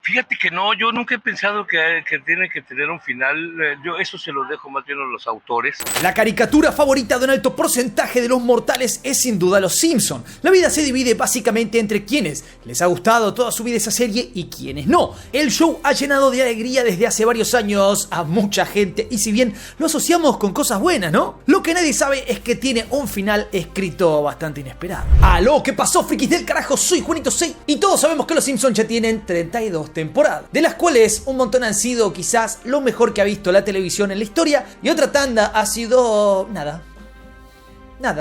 Fíjate que no, yo nunca he pensado que tiene que tener un final. Yo eso se lo dejo más bien a los autores. La caricatura favorita de un alto porcentaje de los mortales es sin duda Los Simpson. La vida se divide básicamente entre quienes les ha gustado toda su vida esa serie y quienes no. El show ha llenado de alegría desde hace varios años a mucha gente, y si bien lo asociamos con cosas buenas, ¿no? Lo que nadie sabe es que tiene un final escrito bastante inesperado. ¡Aló! ¿Qué pasó, frikis del carajo? Soy Juanito Sei y todos sabemos que Los Simpson ya tienen 32 temporadas, de las cuales un montón han sido quizás lo mejor que ha visto la televisión en la historia, y otra tanda ha sido nada,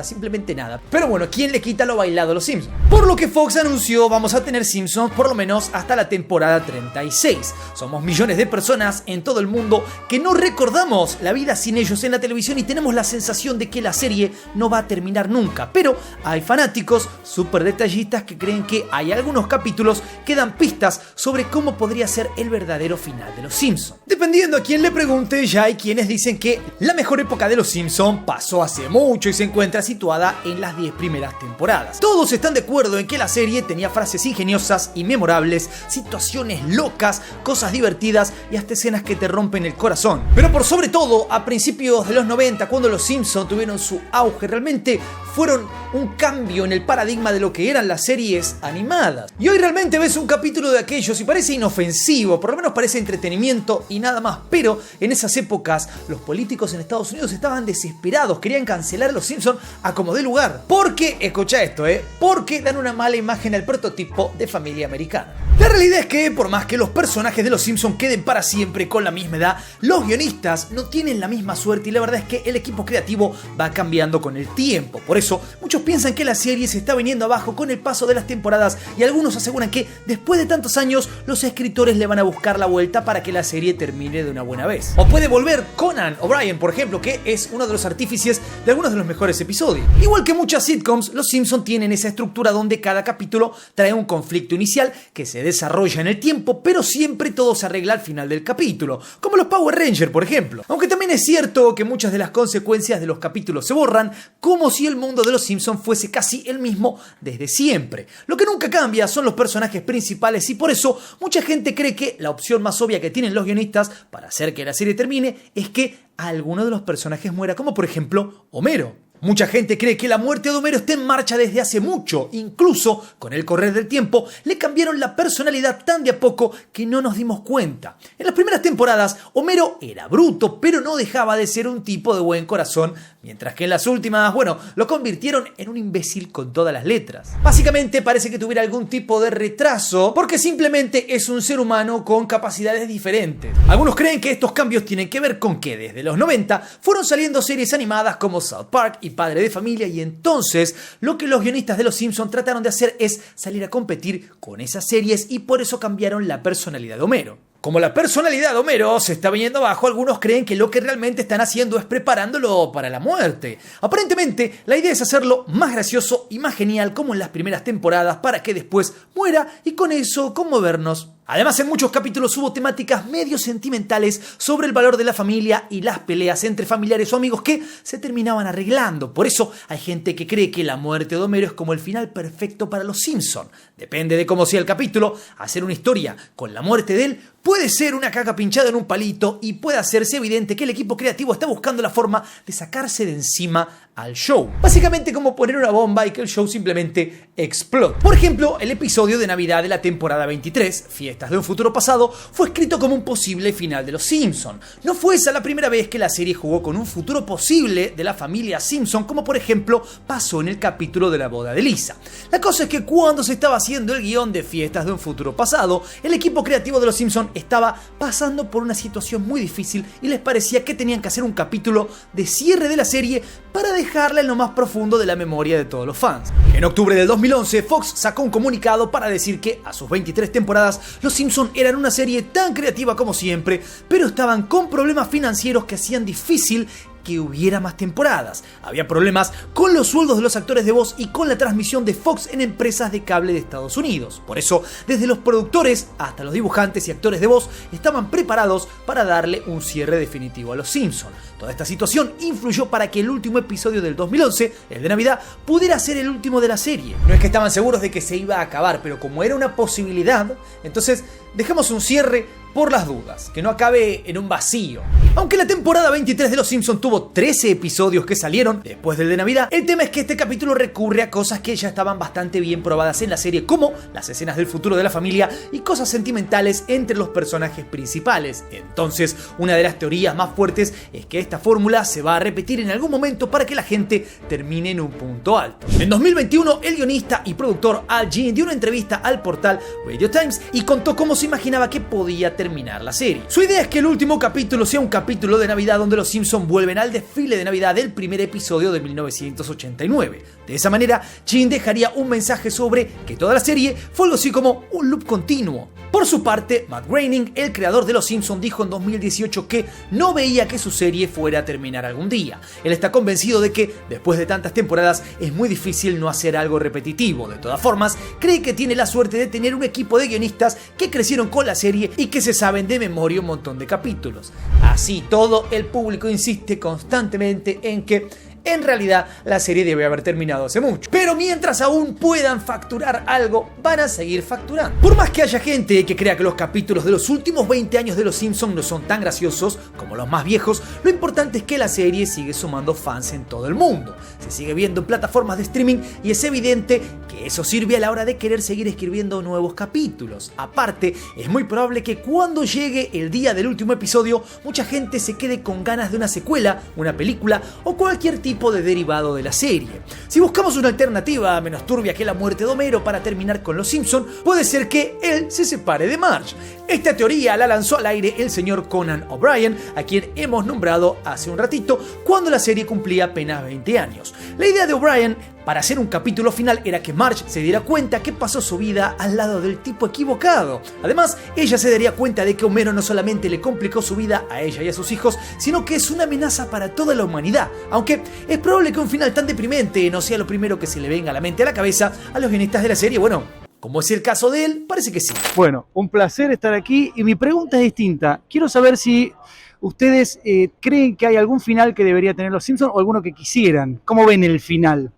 simplemente nada. Pero bueno, ¿quién le quita lo bailado a Los Simpsons? Por lo que Fox anunció, vamos a tener Simpsons por lo menos hasta la temporada 36. Somos millones de personas en todo el mundo que no recordamos la vida sin ellos en la televisión y tenemos la sensación de que la serie no va a terminar nunca. Pero hay fanáticos súper detallistas que creen que hay algunos capítulos que dan pistas sobre cómo podría ser el verdadero final de Los Simpsons. Dependiendo a quién le pregunte, ya hay quienes dicen que la mejor época de Los Simpsons pasó hace mucho y se encuentra situada en las 10 primeras temporadas. Todos están de acuerdo en que la serie tenía frases ingeniosas y memorables, situaciones locas, cosas divertidas y hasta escenas que te rompen el corazón. Pero por sobre todo, a principios de los 90, cuando Los Simpsons tuvieron su auge, realmente fueron un cambio en el paradigma de lo que eran las series animadas. Y hoy realmente ves un capítulo de aquellos y parece inofensivo, por lo menos parece entretenimiento y nada más. Pero en esas épocas, los políticos en Estados Unidos estaban desesperados, querían cancelar a Los Simpsons a como dé lugar. Porque, escucha esto, porque dan una mala imagen al prototipo de familia americana. La realidad es que, por más que los personajes de Los Simpsons queden para siempre con la misma edad, los guionistas no tienen la misma suerte y la verdad es que el equipo creativo va cambiando con el tiempo. Por eso, muchos piensan que la serie se está viniendo abajo con el paso de las temporadas y algunos aseguran que, después de tantos años, los escritores le van a buscar la vuelta para que la serie termine de una buena vez. O puede volver Conan O'Brien, por ejemplo, que es uno de los artífices de algunos de los mejores episodios. Igual que muchas sitcoms, Los Simpsons tienen esa estructura donde cada capítulo trae un conflicto inicial que se desarrolla en el tiempo, pero siempre todo se arregla al final del capítulo, como los Power Rangers, por ejemplo. Aunque también es cierto que muchas de las consecuencias de los capítulos se borran, como si el mundo de Los Simpsons fuese casi el mismo desde siempre. Lo que nunca cambia son los personajes principales y por eso mucha gente cree que la opción más obvia que tienen los guionistas para hacer que la serie termine es que alguno de los personajes muera, como por ejemplo Homero. Mucha gente cree que la muerte de Homero está en marcha desde hace mucho. Incluso, con el correr del tiempo, le cambiaron la personalidad tan de a poco que no nos dimos cuenta. En las primeras temporadas, Homero era bruto, pero no dejaba de ser un tipo de buen corazón, mientras que en las últimas, lo convirtieron en un imbécil con todas las letras. Básicamente parece que tuviera algún tipo de retraso, porque simplemente es un ser humano con capacidades diferentes. Algunos creen que estos cambios tienen que ver con que desde los 90 fueron saliendo series animadas como South Park y Padre de Familia, y entonces lo que los guionistas de Los Simpsons trataron de hacer es salir a competir con esas series y por eso cambiaron la personalidad de Homero. Como la personalidad de Homero se está viniendo abajo, algunos creen que lo que realmente están haciendo es preparándolo para la muerte. Aparentemente, la idea es hacerlo más gracioso y más genial como en las primeras temporadas para que después muera y con eso conmovernos. Además, en muchos capítulos hubo temáticas medio sentimentales sobre el valor de la familia y las peleas entre familiares o amigos que se terminaban arreglando. Por eso hay gente que cree que la muerte de Homero es como el final perfecto para Los Simpsons. Depende de cómo sea el capítulo, hacer una historia con la muerte de él puede ser una caca pinchada en un palito y puede hacerse evidente que el equipo creativo está buscando la forma de sacarse de encima al show. Básicamente como poner una bomba y que el show simplemente explote. Por ejemplo, el episodio de Navidad de la temporada 23, Fiestas de un futuro pasado, fue escrito como un posible final de Los Simpsons. No fue esa la primera vez que la serie jugó con un futuro posible de la familia Simpson, como por ejemplo pasó en el capítulo de la boda de Lisa. La cosa es que cuando se estaba haciendo el guión de Fiestas de un futuro pasado, el equipo creativo de Los Simpsons estaba pasando por una situación muy difícil y les parecía que tenían que hacer un capítulo de cierre de la serie para dejarla en lo más profundo de la memoria de todos los fans. En octubre del 2011, Fox sacó un comunicado para decir que a sus 23 temporadas, Los Simpsons eran una serie tan creativa como siempre, pero estaban con problemas financieros que hacían difícil que hubiera más temporadas. Había problemas con los sueldos de los actores de voz y con la transmisión de Fox en empresas de cable de Estados Unidos. Por eso, desde los productores hasta los dibujantes y actores de voz estaban preparados para darle un cierre definitivo a Los Simpsons. Toda esta situación influyó para que el último episodio del 2011, el de Navidad, pudiera ser el último de la serie. No es que estaban seguros de que se iba a acabar, pero como era una posibilidad, entonces dejamos un cierre por las dudas, que no acabe en un vacío. Aunque la temporada 23 de Los Simpsons tuvo 13 episodios que salieron después del de Navidad, el tema es que este capítulo recurre a cosas que ya estaban bastante bien probadas en la serie, como las escenas del futuro de la familia y cosas sentimentales entre los personajes principales. Entonces, una de las teorías más fuertes es que esta fórmula se va a repetir en algún momento para que la gente termine en un punto alto. En 2021, el guionista y productor Al Jean dio una entrevista al portal Radio Times y contó cómo se imaginaba que podía terminar la serie. Su idea es que el último capítulo sea un capítulo de Navidad donde los Simpsons vuelven al desfile de Navidad del primer episodio de 1989. De esa manera, Jean dejaría un mensaje sobre que toda la serie fue algo así como un loop continuo. Por su parte, Matt Groening, el creador de Los Simpsons, dijo en 2018 que no veía que su serie fuera a terminar algún día. Él está convencido de que, después de tantas temporadas, es muy difícil no hacer algo repetitivo. De todas formas, cree que tiene la suerte de tener un equipo de guionistas que crecieron con la serie y que se saben de memoria un montón de capítulos. Así todo, el público insiste constantemente en que en realidad la serie debe haber terminado hace mucho. Pero mientras aún puedan facturar algo, van a seguir facturando. Por más que haya gente que crea que los capítulos de los últimos 20 años de Los Simpsons no son tan graciosos como los más viejos, lo importante es que la serie sigue sumando fans en todo el mundo. Se sigue viendo en plataformas de streaming y es evidente que eso sirve a la hora de querer seguir escribiendo nuevos capítulos. Aparte, es muy probable que cuando llegue el día del último episodio, mucha gente se quede con ganas de una secuela, una película o cualquier tipo de derivado de la serie. Si buscamos una alternativa menos turbia que la muerte de Homero para terminar con Los Simpsons, puede ser que él se separe de Marge. Esta teoría la lanzó al aire el señor Conan O'Brien, a quien hemos nombrado hace un ratito, cuando la serie cumplía apenas 20 años. La idea de O'Brien para hacer un capítulo final era que Marge se diera cuenta que pasó su vida al lado del tipo equivocado. Además, ella se daría cuenta de que Homero no solamente le complicó su vida a ella y a sus hijos, sino que es una amenaza para toda la humanidad. Aunque es probable que un final tan deprimente no sea lo primero que se le venga a la mente a la cabeza a los guionistas de la serie. Bueno, como es el caso de él, parece que sí. Bueno, un placer estar aquí y mi pregunta es distinta. Quiero saber si ustedes creen que hay algún final que debería tener Los Simpsons o alguno que quisieran. ¿Cómo ven el final?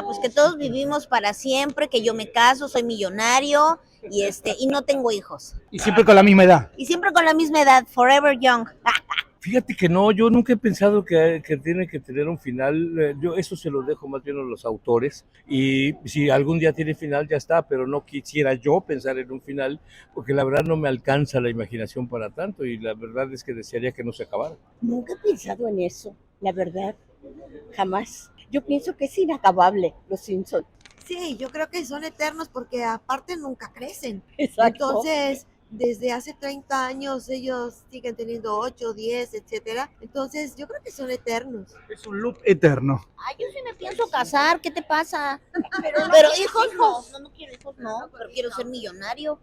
Pues que todos vivimos para siempre, que yo me caso, soy millonario y no tengo hijos. Y siempre con la misma edad. Y siempre con la misma edad, forever young. Fíjate que no, yo nunca he pensado que tiene que tener un final. Yo eso se lo dejo más bien a los autores, y si algún día tiene final ya está, pero no quisiera yo pensar en un final porque la verdad no me alcanza la imaginación para tanto, y la verdad es que desearía que no se acabara. Nunca he pensado en eso, la verdad, jamás. Yo pienso que es inacabable Los Simpsons. Sí, yo creo que son eternos porque aparte nunca crecen. Exacto. Entonces, desde hace 30 años ellos siguen teniendo 8, 10, etcétera. Entonces, yo creo que son eternos. Es un loop eterno. Ay, yo sí me pienso casar, ¿qué te pasa? Pero hijos no quiero hijos, no, pero quiero ser millonario.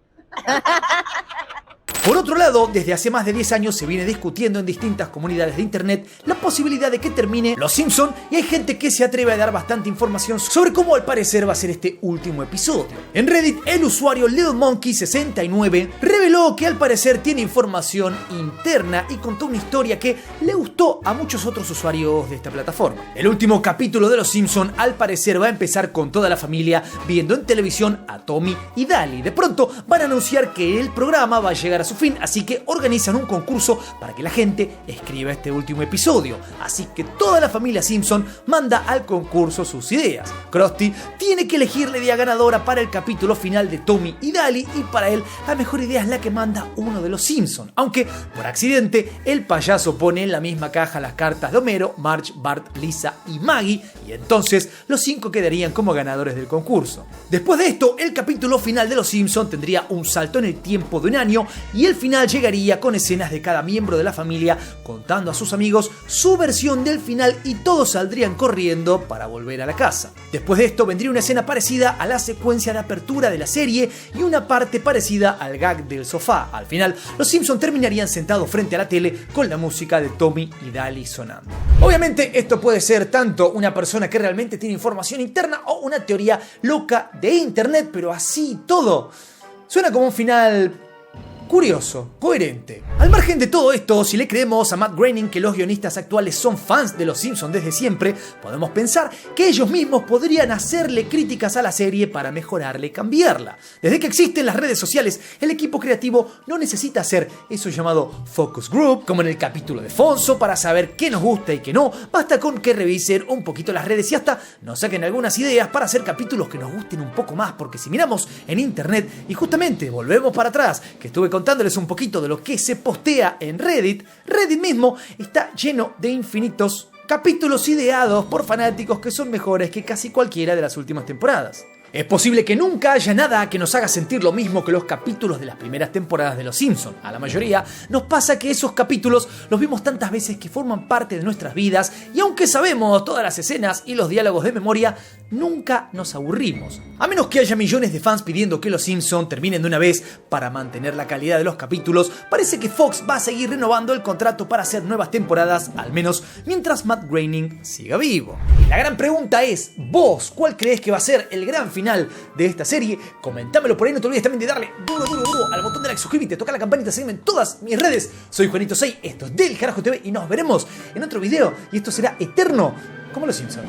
Por otro lado, desde hace más de 10 años se viene discutiendo en distintas comunidades de internet la posibilidad de que termine Los Simpsons, y hay gente que se atreve a dar bastante información sobre cómo al parecer va a ser este último episodio. En Reddit, el usuario LittleMonkey69 reveló que al parecer tiene información interna y contó una historia que le gustó a muchos otros usuarios de esta plataforma. El último capítulo de Los Simpsons al parecer va a empezar con toda la familia viendo en televisión a Tommy y Daly. De pronto van a anunciar que el programa va a llegar a su fin, así que organizan un concurso para que la gente escriba este último episodio. Así que toda la familia Simpson manda al concurso sus ideas. Krusty tiene que elegir la idea ganadora para el capítulo final de Tommy y Daly, y para él la mejor idea es la que manda uno de los Simpson, aunque por accidente el payaso pone en la misma caja las cartas de Homero, Marge, Bart, Lisa y Maggie, y entonces los 5 quedarían como ganadores del concurso. Después de esto, el capítulo final de Los Simpson tendría un salto en el tiempo de un año, y el final llegaría con escenas de cada miembro de la familia contando a sus amigos su versión del final, y todos saldrían corriendo para volver a la casa. Después de esto vendría una escena parecida a la secuencia de apertura de la serie y una parte parecida al gag del sofá. Al final, los Simpsons terminarían sentados frente a la tele con la música de Tommy y Daly sonando. Obviamente esto puede ser tanto una persona que realmente tiene información interna o una teoría loca de internet, pero así todo suena como un final curioso, coherente. Al margen de todo esto, si le creemos a Matt Groening que los guionistas actuales son fans de Los Simpsons desde siempre, podemos pensar que ellos mismos podrían hacerle críticas a la serie para mejorarla y cambiarla. Desde que existen las redes sociales, el equipo creativo no necesita hacer eso llamado focus group, como en el capítulo de Fonso, para saber qué nos gusta y qué no. Basta con que revisen un poquito las redes y hasta nos saquen algunas ideas para hacer capítulos que nos gusten un poco más, porque si miramos en internet, y justamente volvemos para atrás, que estuve contándoles un poquito de lo que se postea en Reddit mismo está lleno de infinitos capítulos ideados por fanáticos que son mejores que casi cualquiera de las últimas temporadas. Es posible que nunca haya nada que nos haga sentir lo mismo que los capítulos de las primeras temporadas de Los Simpsons. A la mayoría nos pasa que esos capítulos los vimos tantas veces que forman parte de nuestras vidas y aunque sabemos todas las escenas y los diálogos de memoria, nunca nos aburrimos. A menos que haya millones de fans pidiendo que Los Simpsons terminen de una vez para mantener la calidad de los capítulos, parece que Fox va a seguir renovando el contrato para hacer nuevas temporadas, al menos mientras Matt Groening siga vivo. Y la gran pregunta es, ¿vos cuál crees que va a ser el gran final de esta serie? Comentámelo por ahí, no te olvides también de darle duro al botón de like, suscríbete, toca la campanita, seguime en todas mis redes. Soy Juanito6, esto es Del Carajo TV y nos veremos en otro video y esto será eterno como Los Simpsons.